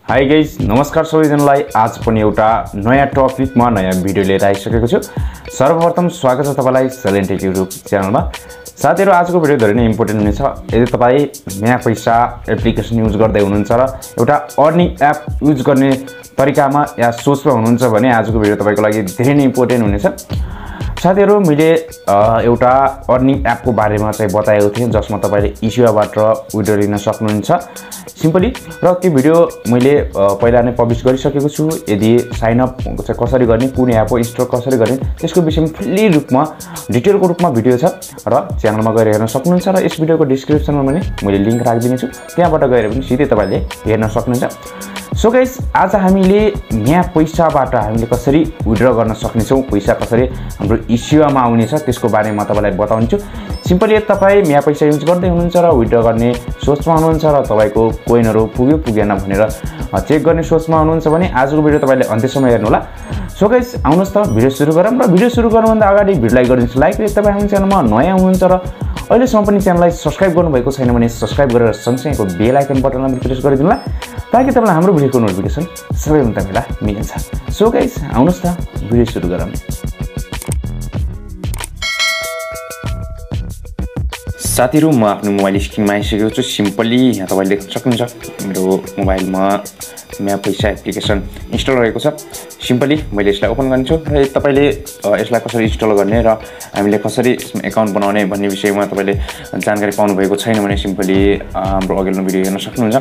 Hi guys नमस्कार सबैजनालाई आज पनि एउटा नयाँ टपिकमा नयाँ भिडियो लिएर आइसकेको छु। सर्वप्रथम स्वागत छ तपाईलाई सल्यान टेक युट्युब च्यानलमा। साथीहरु आजको भिडियो धेरै नै इम्पोर्टेन्ट हुनेछ। यदि तपाई MYAA पैसा एप्लिकेसन युज गर्दै हुनुहुन्छ र एउटा अर्निङ एप युज गर्ने तरिकामा या सोचमा हुनुहुन्छ भने आजको भिडियो तपाईको लागि धेरै नै इम्पोर्टेन्ट हुनेछ। साथीहरु मैले एउटा अर्निङ एपको बारेमा चाहिँ बताएको थिएँ जसमा तपाईले इस्युबाट विड्रो लिन सक्नुहुन्छ सिम्पली र त्यो भिडियो मैले पहिला नै पब्लिश गरिसकेको छु। यदि साइन अप चाहिँ कसरी गर्ने, कुन एप हो इन्स्टल कसरी गर्ने त्यसको विषयमा फुल्ली रूपमा डिटेलको रूपमा भिडियो छ र च्यानलमा गएर हेर्न सक्नुहुन्छ र यस भिडियोको डिस्क्रिप्सनमा पनि मैले लिंक राखिदिने छु, त्यहाँबाट गएर पनि सिधै तपाईले हेर्न सक्नुहुन्छ। सो गाइस आज हामीले MYAA पैसाबाट हामीले कसरी विड्रो गर्न सक्नेछौं, पैसा कसरी हाम्रो इस्युमा आउनेछ त्यसको बारेमा तपाईलाई बताउँछु। सिम्पली तपाई MYAA पैसा युज गर्दै हुनुहुन्छ र विड्रो गर्ने सोचमा हुनुहुन्छ र तपाईको कोइनहरु पुग्यो पुगेन भनेर चेक गर्ने सोचमा हुनुहुन्छ भने आजको भिडियो तपाईले अन्त्यसम्म हेर्नु होला। सो गाइस आउनुहोस् त भिडियो सुरु गरौँ र भिडियो सुरु गर्नुभन्दा अगाडि भिडियोलाई गरिदिनुस् लाइक। यदि तपाई हाम्रो च्यानलमा नयाँ हुनुहुन्छ र अहिलेसम्म पनि च्यानललाई सब्स्क्राइब गर्नुभएको छैन भने सब्स्क्राइब गरेर सँगसँगैको बेल आइकन बटनलाई प्रेस गरिदिनु होला ताकि तपाईलाई हाम्रो भिडियोको नोटिफिकेसन सबैभन्दा पहिला मिल्छ। सो गाइस आउनुहोस् त भिडियो सुरु गरौँ। साथीहरु म आफ्नो मोबाइल स्क्रिनमा आइसकेको छु। सिम्पली यहाँ तपाईले देख्न सक्नुहुन्छ मेरो मोबाइलमा MYAA पैसा एप्लिकेसन इन्स्टल रहेको छ। सिम्पली मैले यसलाई ओपन गर्छु र तपाईले यसलाई कसरी इन्स्टल गर्ने र हामीले कसरी यसमा अकाउन्ट बनाउने भन्ने विषयमा तपाईले जानकारी पाउनु भएको छैन भने सिम्पली हाम्रो अघिल्लो भिडियो हेर्न सक्नुहुन्छ।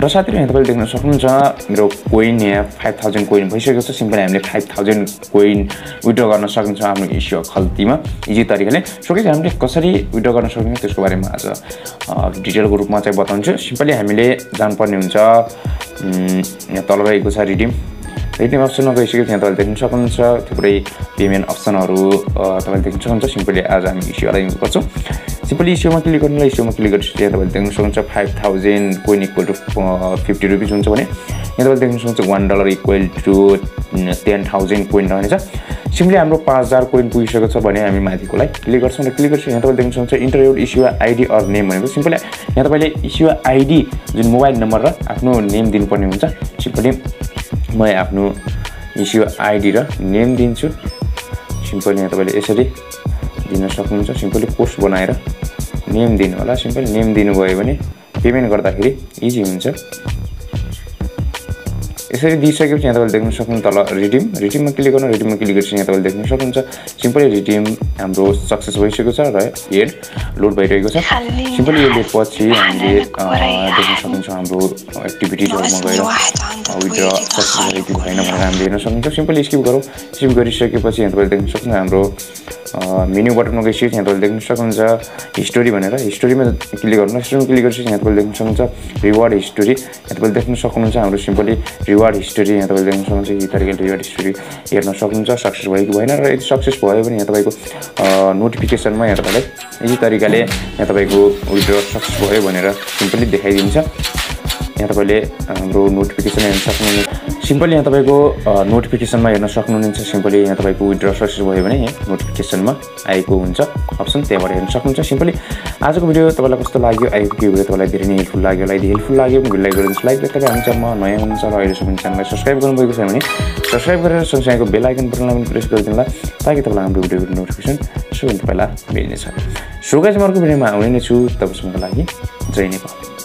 र साथीहरु यहाँ तपाईले देख्न सक्नुहुन्छ मेरो कोइन यहाँ 5000 कोइन भइसकेको छ। सिम्पली हामीले 5000 कोइन विड्रो गर्न सक्छौं हाम्रो इस्यु खल्तीमा इजी तरिकाले। सो के हामीले कसरी विड्रो गर्न सक्छौं त्यसको बारेमा आज डिटेलको रूपमा चाहिँ बताउँछु। सिम्पली हामीले जानुपर्ने हुन्छ यहाँ तल रहेको छ रिडिम अप्सनमा गइसक्यो। त्यहाँ तपाईले देख्न सक्नुहुन्छ थुप्रै पेमेन्ट अप्सनहरु तपाईले देख्न सक्नुहुन्छ। सिम्पली आज हामी इस्युलाई युज गर्छौं। सिम्पली इस्युमा क्लिक गर्नुलाई इस्युमा क्लिक गरेपछि त्यहाँ तपाईले देख्न सक्नुहुन्छ 5000 कोइन इक्वल टु 50 रुपैयाँ हुन्छ भने यहाँ तपाईले देख्न सक्नुहुन्छ $1 इक्वल टु 10000 कोइन रहनेछ। सिम्पली हाम्रो 5000 कोइन पुगिसकेको छ भने हामी माथिकोलाई क्लिक गर्छौं र क्लिक गरेपछि यहाँ तपाईले देख्न सक्नुहुन्छ enter your issue ID or name भनेको सिम्पली यहाँ तपाईले इस्यु आईडी जुन मोबाइल नम्बर र आफ्नो नेम दिनुपर्ने हुन्छ। सिम्पली म आफ्नो इस्यु आईडी र नेम दिन्छु। सिम्पली यहाँ तपाईले यसरी दिन सक्नुहुन्छ। सिम्पली पोस्ट बनाएर नेम दिनु होला। सिम्पली नेम दिनुभयो भने पेमेन्ट गर्दाखेरि इजी हुन्छ। यसरी दिइसकेपछि यहाँ तपाईले देख्न सक्नुहुन्छ तल रिडिममा क्लिक गर्नु। रिडिममा क्लिक गरेपछि यहाँ तपाईले देख्न सक्नुहुन्छ सिम्पली रिडिम हाम्रो सक्सेस भइसकेको छ र एड लोड भइरहेको छ। सिम्पली यो पछि हामीले देख्न सक्नुहुन्छ हाम्रो एक्टिभिटीजहरुमा गएर विड्रो सक्सेस भयो कि भएन भनेर हामीले हेर्न सक्नुहुन्छ। सिम्पली स्किप गरौँ। स्किप गरिसकेपछि यहाँ तपाईले देख्न सक्नुहुन्छ हाम्रो मेन्यु बटनमा गइसकेपछि यहाँ तपाईले देख्न सक्नुहुन्छ हिस्टोरी भनेर हिस्टोरीमा क्लिक गर्नु। हिस्टोरीमा क्लिक गरेपछि यहाँ तपाईले देख्न सक्नुहुन्छ रिवार्ड हिस्टोरी यहाँ तपाईले देख्न सक्नुहुन्छ हाम्रो सिम्पली रिवार्ड हिस्टोरी यहाँ तपाईले देख्न सक्नुहुन्छ। यी तरिकाले रिवार्ड हिस्टोरी हेर्न सक्नुहुन्छ सक्सेस भयो कि भएन र यदि सक्सेस भयो भने यहाँ तपाईको नोटिफिकेसनमा यहाँ तपाईले यी तरिकाले यहाँ तपाईको विड्रो सक्सेस भयो भनेर सिम्पली देखाइदिन्छ। यहाँ तपाईले हाम्रो नोटिफिकेसन हेर्न सक्नुहुन्छ। सिम्पली यहाँ तपाईको नोटिफिकेसनमा हेर्न सक्नुहुन्छ। सिम्पली यहाँ तपाईको विड्रो सक्सेस भयो भने यहाँ नोटिफिकेसनमा आएको हुन्छ अप्सन, त्यहाँबाट हेर्न सक्नुहुन्छ। सिम्पली आजको भिडियो तपाईलाई कस्तो लाग्यो, आएको के भिडियो तपाईलाई धेरै नै हेल्पफुल लाग्यो होला। यदि हेल्पफुल लाग्यो भने भिडियोलाई गरिदिनुस् लाइक। तपाईँ हाम्रो च्यानलमा नयाँ हुनुहुन्छ र अहिलेसम्म च्यानललाई सब्स्क्राइब गर्नुभएको छ भने सब्स्क्राइब गरेर सँगसँगैको बेल आइकन बटनलाई पनि प्रेस गरिदिनु होला ताकि तपाईलाई हाम्रो भिडियोको नोटिफिकेसन सबैभन्दा पहिला मिल्नेछ। सो गाइस म अर्को भिडियोमा आउने नै छु। तबसम्मको लागि जय नेपाल।